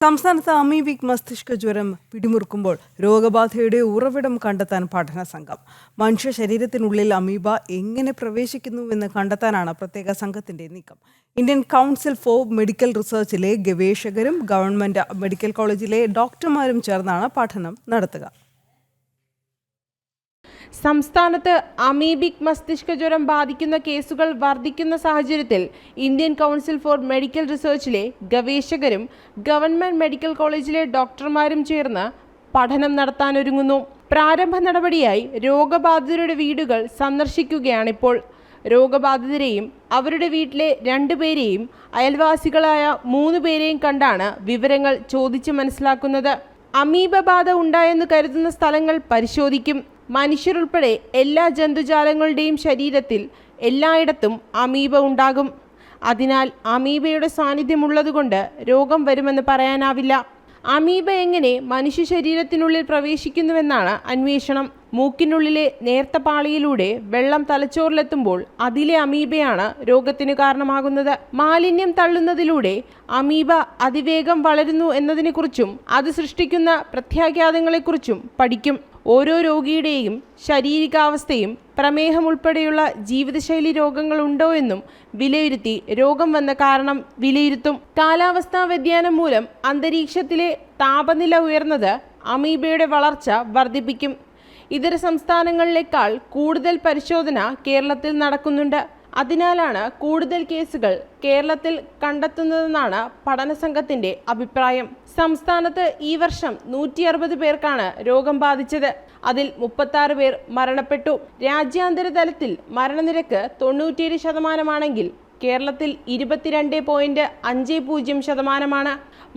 സംസ്ഥാനത്ത് അമീബിക് മസ്തിഷ്ക ജ്വരം പിടിമുറുക്കുമ്പോൾ രോഗബാധയുടെ ഉറവിടം കണ്ടെത്താൻ പഠന സംഘം. മനുഷ്യ ശരീരത്തിനുള്ളിൽ അമീബ എങ്ങനെ പ്രവേശിക്കുന്നുവെന്ന് കണ്ടെത്താനാണ് പ്രത്യേക സംഘത്തിന്റെ നീക്കം. ഇന്ത്യൻ കൗൺസിൽ ഫോർ മെഡിക്കൽ റിസർച്ചിലെ ഗവേഷകരും ഗവൺമെന്റ് മെഡിക്കൽ കോളേജിലെ ഡോക്ടർമാരും ചേർന്നാണ് പഠനം നടത്തുക. സംസ്ഥാനത്ത് അമീബിക് മസ്തിഷ്ക ജ്വരം ബാധിക്കുന്ന കേസുകൾ വർദ്ധിക്കുന്ന സാഹചര്യത്തിൽ ഇന്ത്യൻ കൗൺസിൽ ഫോർ മെഡിക്കൽ റിസർച്ചിലെ ഗവേഷകരും ഗവൺമെന്റ് മെഡിക്കൽ കോളേജിലെ ഡോക്ടർമാരും ചേർന്ന് പഠനം നടത്താനൊരുങ്ങുന്നു. പ്രാരംഭ നടപടിയായി രോഗബാധിതരുടെ വീടുകൾ സന്ദർശിക്കുകയാണിപ്പോൾ. രോഗബാധിതരെയും അവരുടെ വീട്ടിലെ 2 പേരെയും അയൽവാസികളായ 3 പേരെയും കണ്ടാണ് വിവരങ്ങൾ ചോദിച്ച് മനസ്സിലാക്കുന്നത്. അമീബ ബാധ ഉണ്ടായെന്ന് കരുതുന്ന സ്ഥലങ്ങൾ പരിശോധിക്കും. മനുഷ്യരുൾപ്പെടെ എല്ലാ ജന്തുജാലങ്ങളുടെയും ശരീരത്തിൽ എല്ലായിടത്തും അമീബ ഉണ്ടാകും. അതിനാൽ അമീബയുടെ സാന്നിധ്യമുള്ളതുകൊണ്ട് രോഗം വരുമെന്ന് പറയാനാവില്ല. അമീബ എങ്ങനെ മനുഷ്യ ശരീരത്തിനുള്ളിൽ പ്രവേശിക്കുന്നുവെന്നാണ് അന്വേഷണം. മൂക്കിനുള്ളിലെ നേർത്ത പാളിയിലൂടെ വെള്ളം തലച്ചോറിലെത്തുമ്പോൾ അതിലെ അമീബയാണ് രോഗത്തിന് കാരണമാകുന്നത്. മാലിന്യം തള്ളുന്നതിലൂടെ അമീബ അതിവേഗം വളരുന്നു എന്നതിനെക്കുറിച്ചും അത് സൃഷ്ടിക്കുന്ന പ്രത്യാഘാതങ്ങളെക്കുറിച്ചും പഠിക്കും. ഓരോ രോഗിയുടെയും ശാരീരികാവസ്ഥയും പ്രമേഹം ഉൾപ്പെടെയുള്ള ജീവിതശൈലി രോഗങ്ങൾ ഉണ്ടോ എന്നും വിലയിരുത്തി രോഗം വന്ന കാരണം വിലയിരുത്തും. കാലാവസ്ഥാ വ്യതിയാനം മൂലം അന്തരീക്ഷത്തിലെ താപനില ഉയർന്നത് അമീബയുടെ വളർച്ച വർദ്ധിപ്പിക്കും. ഇതര സംസ്ഥാനങ്ങളിലേക്കാൾ കൂടുതൽ പരിശോധന കേരളത്തിൽ നടക്കുന്നുണ്ട്. അതിനാലാണ് കൂടുതൽ കേസുകൾ കേരളത്തിൽ കണ്ടെത്തുന്നതെന്നാണ് പഠന സംഘത്തിന്റെ അഭിപ്രായം. സംസ്ഥാനത്ത് ഈ വർഷം 160 പേർക്കാണ് രോഗം ബാധിച്ചത്. അതിൽ 36 പേർ മരണപ്പെട്ടു. രാജ്യാന്തര തലത്തിൽ മരണനിരക്ക് 97% കേരളത്തിൽ 22.50%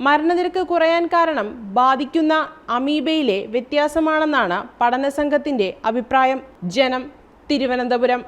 മരണനിരക്ക് കുറയാൻ കാരണം ബാധിക്കുന്ന അമീബയിലെ വ്യത്യാസമാണെന്നാണ് പഠന സംഘത്തിന്റെ അഭിപ്രായം. ജനം, തിരുവനന്തപുരം.